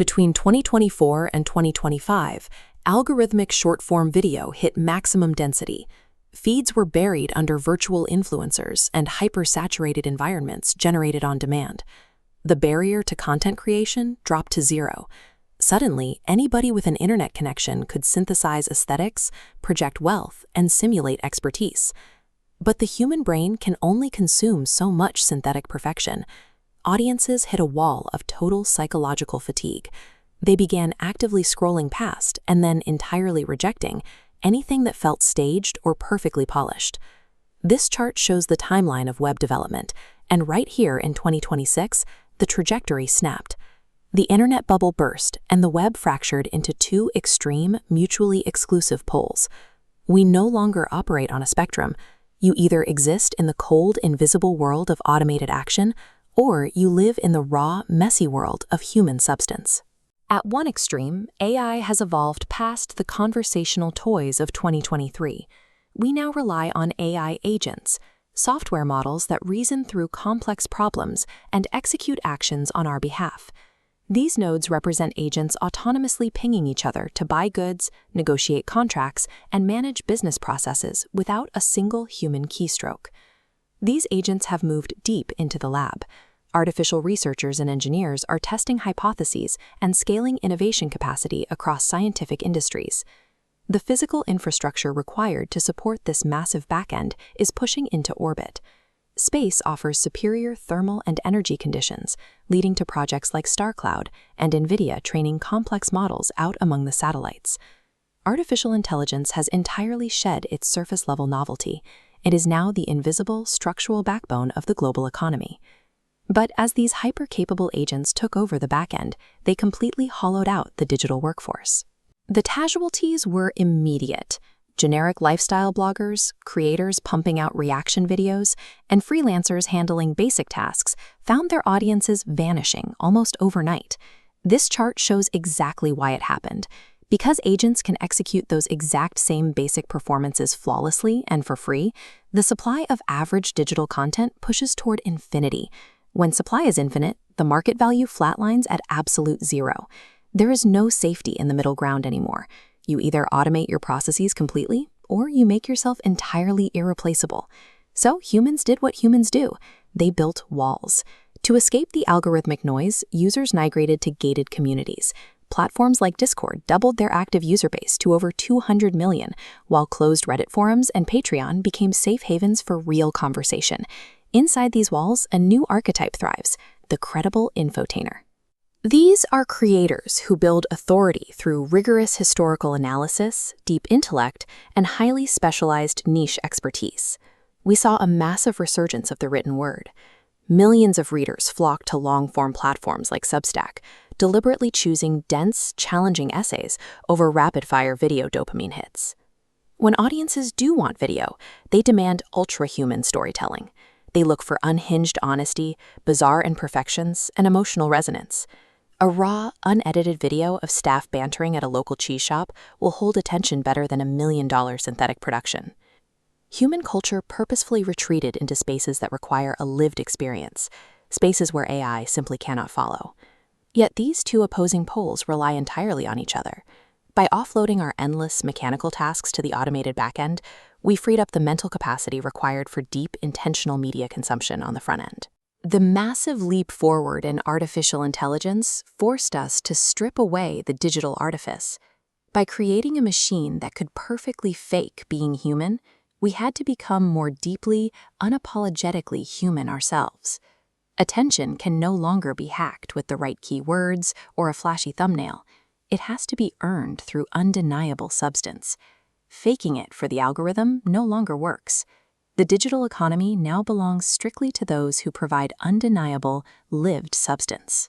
Between 2024 and 2025, algorithmic short-form video hit maximum density. Feeds were buried under virtual influencers and hyper-saturated environments generated on demand. The barrier to content creation dropped to zero. Suddenly, anybody with an internet connection could synthesize aesthetics, project wealth, and simulate expertise. But the human brain can only consume so much synthetic perfection. Audiences hit a wall of total psychological fatigue. They began actively scrolling past and then entirely rejecting anything that felt staged or perfectly polished. This chart shows the timeline of web development, and right here in 2026, the trajectory snapped. The internet bubble burst, and the web fractured into two extreme, mutually exclusive poles. We no longer operate on a spectrum. You either exist in the cold, invisible world of automated action, or you live in the raw, messy world of human substance. At one extreme, AI has evolved past the conversational toys of 2023. We now rely on AI agents, software models that reason through complex problems and execute actions on our behalf. These nodes represent agents autonomously pinging each other to buy goods, negotiate contracts, and manage business processes without a single human keystroke. These agents have moved deep into the lab. Artificial researchers and engineers are testing hypotheses and scaling innovation capacity across scientific industries. The physical infrastructure required to support this massive backend is pushing into orbit. Space offers superior thermal and energy conditions, leading to projects like StarCloud and NVIDIA training complex models out among the satellites. Artificial intelligence has entirely shed its surface-level novelty. It is now the invisible, structural backbone of the global economy. But as these hyper-capable agents took over the backend, they completely hollowed out the digital workforce. The casualties were immediate. Generic lifestyle bloggers, creators pumping out reaction videos, and freelancers handling basic tasks found their audiences vanishing almost overnight. This chart shows exactly why it happened. Because agents can execute those exact same basic performances flawlessly and for free, the supply of average digital content pushes toward infinity. When supply is infinite, the market value flatlines at absolute zero. There is no safety in the middle ground anymore. You either automate your processes completely, or you make yourself entirely irreplaceable. So humans did what humans do. They built walls. To escape the algorithmic noise, users migrated to gated communities. Platforms like Discord doubled their active user base to over 200 million, while closed Reddit forums and Patreon became safe havens for real conversation. Inside these walls, a new archetype thrives, the credible infotainer. These are creators who build authority through rigorous historical analysis, deep intellect, and highly specialized niche expertise. We saw a massive resurgence of the written word. Millions of readers flocked to long-form platforms like Substack, deliberately choosing dense, challenging essays over rapid-fire video dopamine hits. When audiences do want video, they demand ultra-human storytelling. They look for unhinged honesty, bizarre imperfections, and emotional resonance. A raw, unedited video of staff bantering at a local cheese shop will hold attention better than $1 million synthetic production. Human culture purposefully retreated into spaces that require a lived experience, spaces where AI simply cannot follow. Yet these two opposing poles rely entirely on each other. By offloading our endless mechanical tasks to the automated backend, we freed up the mental capacity required for deep, intentional media consumption on the front end. The massive leap forward in artificial intelligence forced us to strip away the digital artifice. By creating a machine that could perfectly fake being human, we had to become more deeply, unapologetically human ourselves. Attention can no longer be hacked with the right keywords or a flashy thumbnail. It has to be earned through undeniable substance. Faking it for the algorithm no longer works. The digital economy now belongs strictly to those who provide undeniable, lived substance.